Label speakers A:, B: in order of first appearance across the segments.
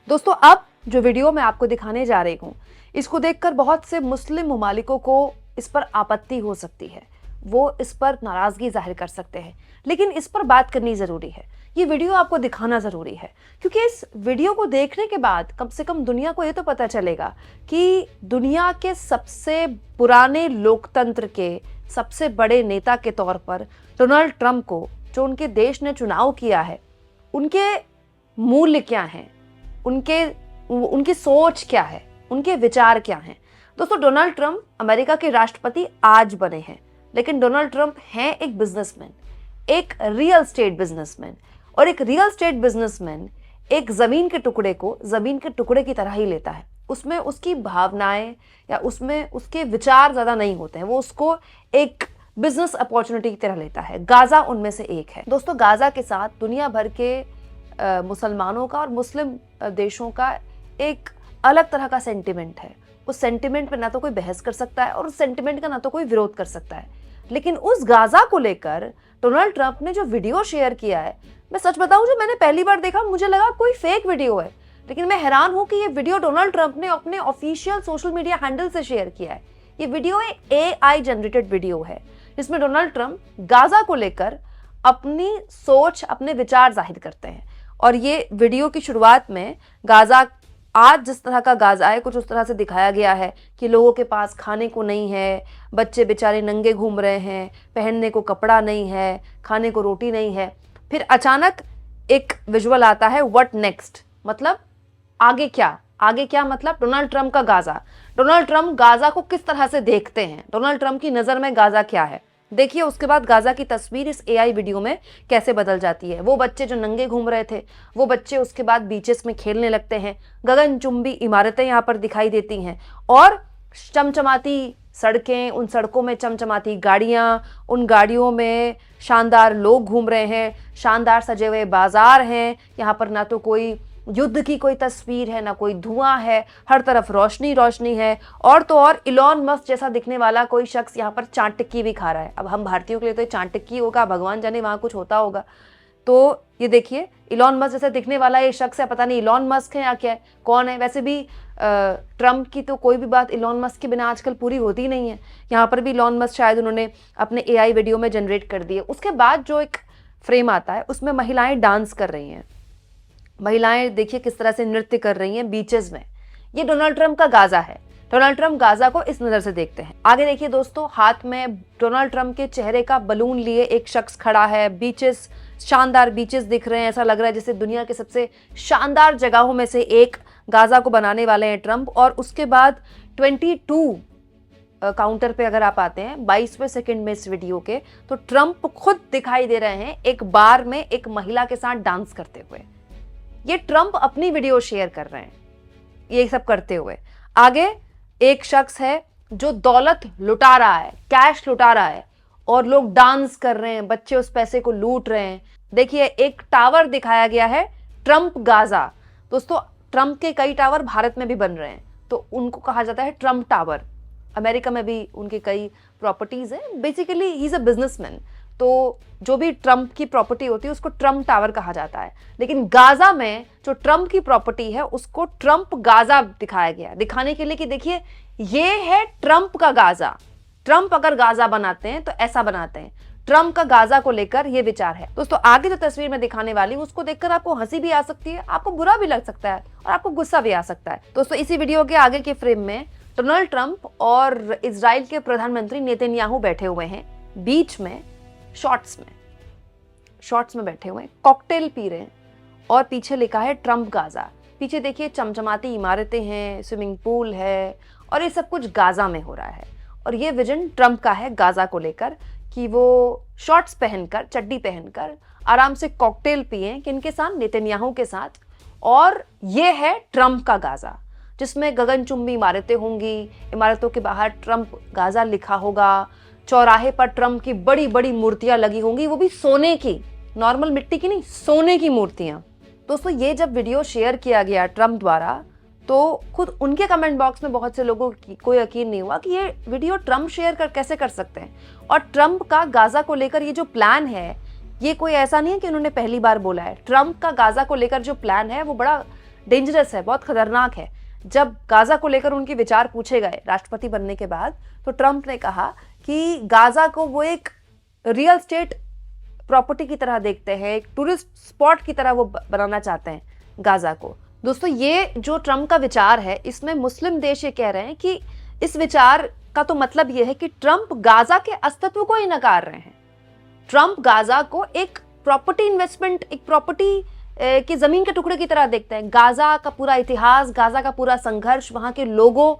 A: दोस्तों अब जो वीडियो मैं आपको दिखाने जा रही हूँ, इसको देखकर बहुत से मुस्लिम ममालिकों को इस पर आपत्ति हो सकती है, वो इस पर नाराजगी जाहिर कर सकते हैं, लेकिन इस पर बात करनी जरूरी है। ये वीडियो आपको दिखाना जरूरी है क्योंकि इस वीडियो को देखने के बाद कम से कम दुनिया को ये तो पता चलेगा कि दुनिया के सबसे पुराने लोकतंत्र के सबसे बड़े नेता के तौर पर डोनाल्ड ट्रंप को, जो उनके देश ने चुनाव किया है, उनके मूल्य क्या हैं, उनकी सोच क्या है, उनके विचार क्या हैं। दोस्तों, डोनाल्ड ट्रंप अमेरिका के राष्ट्रपति आज बने हैं, लेकिन डोनाल्ड ट्रंप हैं एक बिजनेसमैन, एक रियल स्टेट बिजनेसमैन। और एक रियल स्टेट बिजनेसमैन एक जमीन के टुकड़े को जमीन के टुकड़े की तरह ही लेता है। उसमें उसकी भावनाएं या उसमें उसके विचार ज्यादा नहीं होते हैं, वो उसको एक बिजनेस अपॉर्चुनिटी की तरह लेता है। गाजा उनमें से एक है। दोस्तों, गाजा के साथ दुनिया भर के मुसलमानों का और मुस्लिम देशों का एक अलग तरह का सेंटिमेंट है। उस सेंटिमेंट पे ना तो कोई बहस कर सकता है और उस सेंटिमेंट का ना तो कोई विरोध कर सकता है। लेकिन उस गाजा को लेकर डोनाल्ड ट्रंप ने जो वीडियो शेयर किया है, मैं सच बताऊं, जो मैंने पहली बार देखा मुझे लगा कोई फेक वीडियो है, लेकिन मैं हैरान हूं कि ये वीडियो डोनाल्ड ट्रंप ने अपने ऑफिशियल सोशल मीडिया हैंडल से शेयर किया है। ये वीडियो एक AI जनरेटेड वीडियो है जिसमें डोनाल्ड ट्रंप गाजा को लेकर अपनी सोच, अपने विचार जाहिर करते हैं। और ये वीडियो की शुरुआत में गाजा, आज जिस तरह का गाजा है, कुछ उस तरह से दिखाया गया है कि लोगों के पास खाने को नहीं है, बच्चे बेचारे नंगे घूम रहे हैं, पहनने को कपड़ा नहीं है, खाने को रोटी नहीं है। फिर अचानक एक विजुअल आता है, व्हाट नेक्स्ट, मतलब आगे क्या, आगे क्या, मतलब डोनाल्ड ट्रंप का गाजा। डोनाल्ड ट्रंप गाजा को किस तरह से देखते हैं, डोनाल्ड ट्रंप की नजर में गाजा क्या है। देखिए उसके बाद गाजा की तस्वीर इस AI वीडियो में कैसे बदल जाती है। वो बच्चे जो नंगे घूम रहे थे, वो बच्चे उसके बाद बीचेस में खेलने लगते हैं। गगनचुंबी इमारतें यहाँ पर दिखाई देती हैं और चमचमाती सड़कें, उन सड़कों में चमचमाती गाड़ियाँ, उन गाड़ियों में शानदार लोग घूम रहे हैं, शानदार सजे हुए बाजार हैं। यहाँ पर ना तो कोई युद्ध की कोई तस्वीर है, ना कोई धुआं है, हर तरफ रोशनी रोशनी है। और तो और इलॉन मस्क जैसा दिखने वाला कोई शख्स यहाँ पर चाट टिक्की भी खा रहा है। अब हम भारतीयों के लिए तो ये चाट टिक्की होगा, भगवान जाने वहाँ कुछ होता होगा। तो ये देखिए, इलॉन मस्क जैसा दिखने वाला ये शख्स है, पता नहीं इलॉन मस्क है या क्या है, कौन है। वैसे भी ट्रंप की तो कोई भी बात इलॉन मस्क के बिना आजकल पूरी होती नहीं है। यहाँ पर भी इलॉन मस्क शायद उन्होंने अपने AI वीडियो में जनरेट कर दिए। उसके बाद जो एक फ्रेम आता है उसमें महिलाएं डांस कर रही हैं। महिलाएं देखिए किस तरह से नृत्य कर रही हैं बीचेस में। ये डोनाल्ड ट्रंप का गाजा है। डोनाल्ड ट्रंप गाजा को इस नजर से देखते हैं। आगे देखिए दोस्तों, हाथ में डोनाल्ड ट्रंप के चेहरे का बलून लिए एक शख्स खड़ा है। बीचेस, शानदार बीचेस दिख रहे हैं। ऐसा लग रहा है जैसे दुनिया के सबसे शानदार जगहों में से एक गाजा को बनाने वाले हैं ट्रंप। और उसके बाद 22 काउंटर पे अगर आप आते हैं 22वें सेकंड में इस वीडियो के, तो ट्रंप खुद दिखाई दे रहे हैं एक बार में एक महिला के साथ डांस करते हुए। ये ट्रंप अपनी वीडियो शेयर कर रहे हैं ये सब करते हुए। आगे एक शख्स है जो दौलत लुटा रहा है, कैश लुटा रहा है, और लोग डांस कर रहे हैं, बच्चे उस पैसे को लूट रहे हैं। देखिए एक टावर दिखाया गया है, ट्रंप गाजा। दोस्तों, ट्रंप के कई टावर भारत में भी बन रहे हैं, तो उनको कहा जाता है ट्रंप टावर। अमेरिका में भी उनकी कई प्रॉपर्टीज हैं। Basically he is a businessman, तो जो भी ट्रंप की प्रॉपर्टी होती है उसको ट्रंप टावर कहा जाता है। लेकिन गाजा में जो ट्रंप की प्रॉपर्टी है उसको ट्रंप गाजा दिखाया गया, दिखाने के लिए कि देखिए ये है ट्रंप का गाजा। ट्रंप अगर गाजा बनाते हैं तो ऐसा बनाते हैं। ट्रंप का गाजा को लेकर ये विचार है। दोस्तों, आगे जो तस्वीर में दिखाने वाली हूं उसको देखकर आपको हंसी भी आ सकती है, आपको बुरा भी लग सकता है और आपको गुस्सा भी आ सकता है। दोस्तों, इसी वीडियो के आगे के फ्रेम में डोनाल्ड ट्रंप और इजराइल के प्रधानमंत्री नेतन्याहू बैठे हुए हैं बीच में, शॉर्ट्स में बैठे हुए हैं, कॉकटेल पी रहे हैं और पीछे लिखा है ट्रंप गाजा। पीछे देखिए चमचमाती इमारतें हैं, स्विमिंग पूल है और ये सब कुछ गाजा में हो रहा है। और ये विजन ट्रंप का है गाजा को लेकर कि वो शॉर्ट्स पहनकर, चड्डी पहनकर आराम से कॉकटेल पिए किनके साथ, नेतन्याहू के साथ। और ये है ट्रंप का गाजा जिसमें गगनचुंबी इमारतें होंगी, इमारतों के बाहर ट्रंप गाजा लिखा होगा, चौराहे पर ट्रंप की बड़ी बड़ी मूर्तियां लगी होंगी, वो भी सोने की, नॉर्मल मिट्टी की नहीं, सोने की मूर्तियां। दोस्तों, ये जब वीडियो शेयर किया गया ट्रंप द्वारा तो खुद उनके कमेंट बॉक्स में बहुत से लोगों को यकीन नहीं हुआ कि ये वीडियो ट्रंप शेयर कैसे कर सकते हैं। और ट्रंप का गाजा को लेकर ये जो प्लान है, ये कोई ऐसा नहीं है कि उन्होंने पहली बार बोला है। ट्रंप का गाजा को लेकर जो प्लान है वो बड़ा डेंजरस है, बहुत खतरनाक है। जब गाजा को लेकर उनके विचार पूछे गए राष्ट्रपति बनने के बाद, तो ट्रंप ने कहा कि गाजा को वो एक रियल स्टेट प्रॉपर्टी की तरह देखते हैं, एक टूरिस्ट स्पॉट की तरह वो बनाना चाहते हैं गाजा को। दोस्तों, ये जो ट्रंप का विचार है, इसमें मुस्लिम देश ये कह रहे हैं कि इस विचार का तो मतलब ये है कि ट्रंप गाजा के अस्तित्व को ही नकार रहे हैं। ट्रंप गाजा को एक प्रॉपर्टी इन्वेस्टमेंट, एक प्रॉपर्टी की जमीन के टुकड़े की तरह देखते हैं। गाजा का पूरा इतिहास, गाजा का पूरा संघर्ष, वहां के लोगों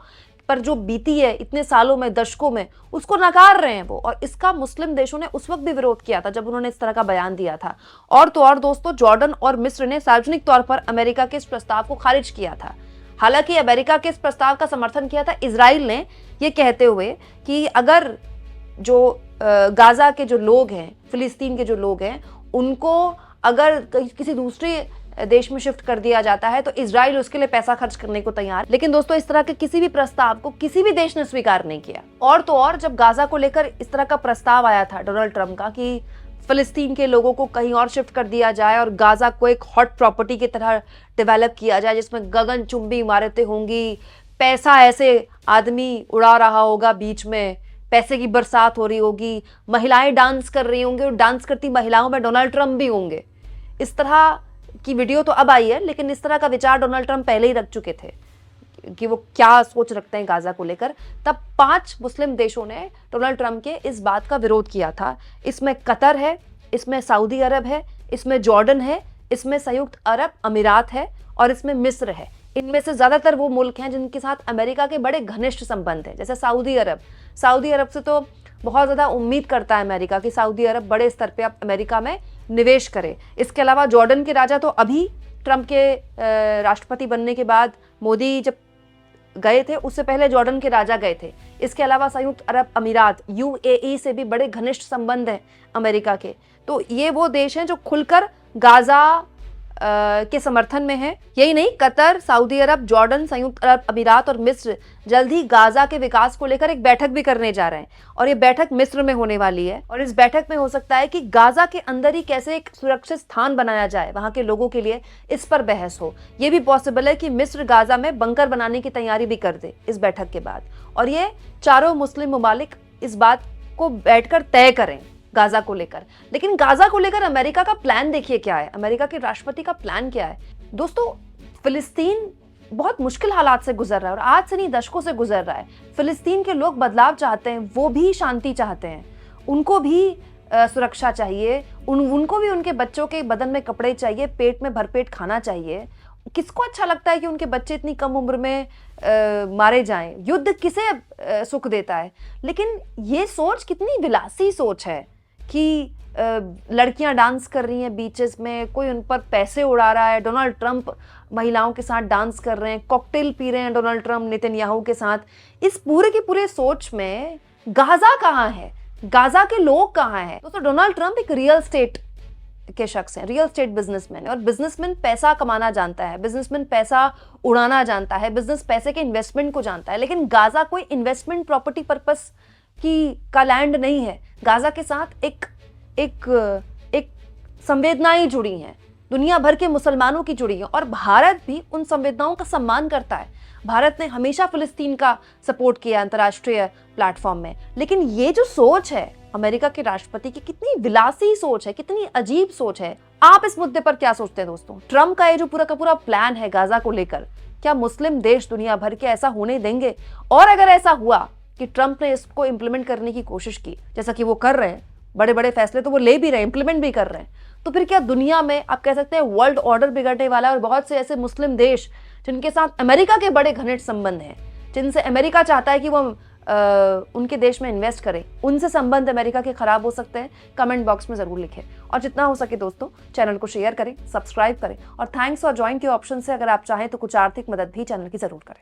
A: पर जो बीती है इतने सालों में, दशकों में, उसको नकार रहे हैं वो। और इसका मुस्लिम देशों ने उस वक्त भी विरोध किया था जब उन्होंने इस तरह का बयान दिया था। और तो और दोस्तों, जॉर्डन और मिस्र ने सार्वजनिक तौर पर अमेरिका के इस प्रस्ताव को खारिज किया था। हालांकि अमेरिका के इस प्रस्ताव का समर्थन किया था इजराइल ने, ये कहते हुए कि अगर जो गाजा के जो लोग हैं, फिलिस्तीन के जो लोग हैं, उनको अगर किसी दूसरे देश में शिफ्ट कर दिया जाता है तो इजराइल उसके लिए पैसा खर्च करने को तैयार। लेकिन दोस्तों, इस तरह के किसी भी प्रस्ताव को किसी भी देश ने स्वीकार नहीं किया। और तो और, जब गाजा को लेकर इस तरह का प्रस्ताव आया था डोनाल्ड ट्रंप का कि फिलिस्तीन के लोगों को कहीं और शिफ्ट कर दिया जाए और गाजा को एक हॉट प्रॉपर्टी की तरह डेवलप किया जाए, जिसमें गगनचुंबी इमारतें होंगी, पैसा ऐसे आदमी उड़ा रहा होगा, बीच में पैसे की बरसात हो रही होगी, महिलाएं डांस कर रही होंगी और डांस करती महिलाओं में डोनाल्ड ट्रंप भी होंगे। इस तरह की वीडियो तो अब आई है, लेकिन इस तरह का विचार डोनाल्ड ट्रंप पहले ही रख चुके थे कि वो क्या सोच रखते हैं गाजा को लेकर। तब 5 मुस्लिम देशों ने डोनाल्ड ट्रंप के इस बात का विरोध किया था। इसमें कतर है, इसमें सऊदी अरब है, इसमें जॉर्डन है, इसमें संयुक्त अरब अमीरात है और इसमें मिस्र है। इनमें से ज्यादातर वो मुल्क हैं जिनके साथ अमेरिका के बड़े घनिष्ठ संबंध हैं। जैसे सऊदी अरब से तो बहुत ज्यादा उम्मीद करता है अमेरिका कि सऊदी अरब बड़े स्तर पे अब अमेरिका में निवेश करे। इसके अलावा जॉर्डन के राजा तो अभी ट्रंप के राष्ट्रपति बनने के बाद, मोदी जब गए थे उससे पहले जॉर्डन के राजा गए थे। इसके अलावा संयुक्त अरब अमीरात UAE से भी बड़े घनिष्ठ संबंध हैं अमेरिका के। तो ये वो देश हैं जो खुलकर गाजा के समर्थन में है। यही नहीं, कतर, सऊदी अरब, जॉर्डन, संयुक्त अरब अमीरात और मिस्र जल्द ही गाजा के विकास को लेकर एक बैठक भी करने जा रहे हैं और ये बैठक मिस्र में होने वाली है। और इस बैठक में हो सकता है कि गाजा के अंदर ही कैसे एक सुरक्षित स्थान बनाया जाए वहां के लोगों के लिए, इस पर बहस हो। यह भी पॉसिबल है कि मिस्र गाजा में बंकर बनाने की तैयारी भी कर दे इस बैठक के बाद, और ये चारों मुस्लिम ममालिक इस बात को बैठकर तय करें गाजा को लेकर। लेकिन गाजा को लेकर अमेरिका का प्लान देखिए क्या है, अमेरिका के राष्ट्रपति का प्लान क्या है। दोस्तों, फिलिस्तीन बहुत मुश्किल हालात से गुजर रहा है और आज से नहीं, दशकों से गुजर रहा है। फिलिस्तीन के लोग बदलाव चाहते हैं, वो भी शांति चाहते हैं, उनको भी सुरक्षा चाहिए, उनको भी उनके बच्चों के बदन में कपड़े चाहिए, पेट में भरपेट खाना चाहिए। किसको अच्छा लगता है कि उनके बच्चे इतनी कम उम्र में मारे जाएं? युद्ध किसे सुख देता है? लेकिन ये सोच कितनी विलासी सोच है कि लड़कियां डांस कर रही हैं बीचेस में, कोई उन पर पैसे उड़ा रहा है, डोनाल्ड ट्रंप महिलाओं के साथ डांस कर रहे हैं, कॉकटेल पी रहे हैं डोनाल्ड ट्रंप नेतन्याहू के साथ। इस पूरे की पूरे सोच में गाजा कहाँ है, गाजा के लोग कहाँ हैं? तो डोनाल्ड ट्रंप एक रियल स्टेट के शख्स हैं, रियल स्टेट बिजनेसमैन है। और बिजनेसमैन पैसा कमाना जानता है, बिजनेसमैन पैसा उड़ाना जानता है, बिजनेस पैसे के इन्वेस्टमेंट को जानता है। लेकिन गाजा कोई इन्वेस्टमेंट प्रॉपर्टी पर्पस का लैंड नहीं है। गाजा के साथ एक संवेदनाएं जुड़ी हैं, दुनिया भर के मुसलमानों की जुड़ी हैं, और भारत भी उन संवेदनाओं का सम्मान करता है। भारत ने हमेशा फिलिस्तीन का सपोर्ट किया अंतर्राष्ट्रीय प्लेटफॉर्म में। लेकिन ये जो सोच है अमेरिका के राष्ट्रपति की, कितनी विलासी सोच है, कितनी अजीब सोच है। आप इस मुद्दे पर क्या सोचते हैं दोस्तों? ट्रंप का ये जो पूरा का पूरा प्लान है गाजा को लेकर, क्या मुस्लिम देश दुनिया भर के ऐसा होने देंगे? और अगर ऐसा हुआ कि ट्रंप ने इसको इंप्लीमेंट करने की कोशिश की, जैसा कि वो कर रहे हैं, बड़े बड़े फैसले तो वो ले भी रहे हैं, इंप्लीमेंट भी कर रहे हैं, तो फिर क्या दुनिया में आप कह सकते हैं वर्ल्ड ऑर्डर बिगड़ने वाला है? और बहुत से ऐसे मुस्लिम देश जिनके साथ अमेरिका के बड़े घनिष्ठ संबंध हैं, जिनसे अमेरिका चाहता है कि वो उनके देश में इन्वेस्ट करें, उनसे संबंध अमेरिका के खराब हो सकते हैं? कमेंट बॉक्स में जरूर लिखें। और जितना हो सके दोस्तों, चैनल को शेयर करें, सब्सक्राइब करें, और थैंक्स फॉर ज्वाइन के ऑप्शन से अगर आप चाहें तो कुछ आर्थिक मदद भी चैनल की जरूर करें।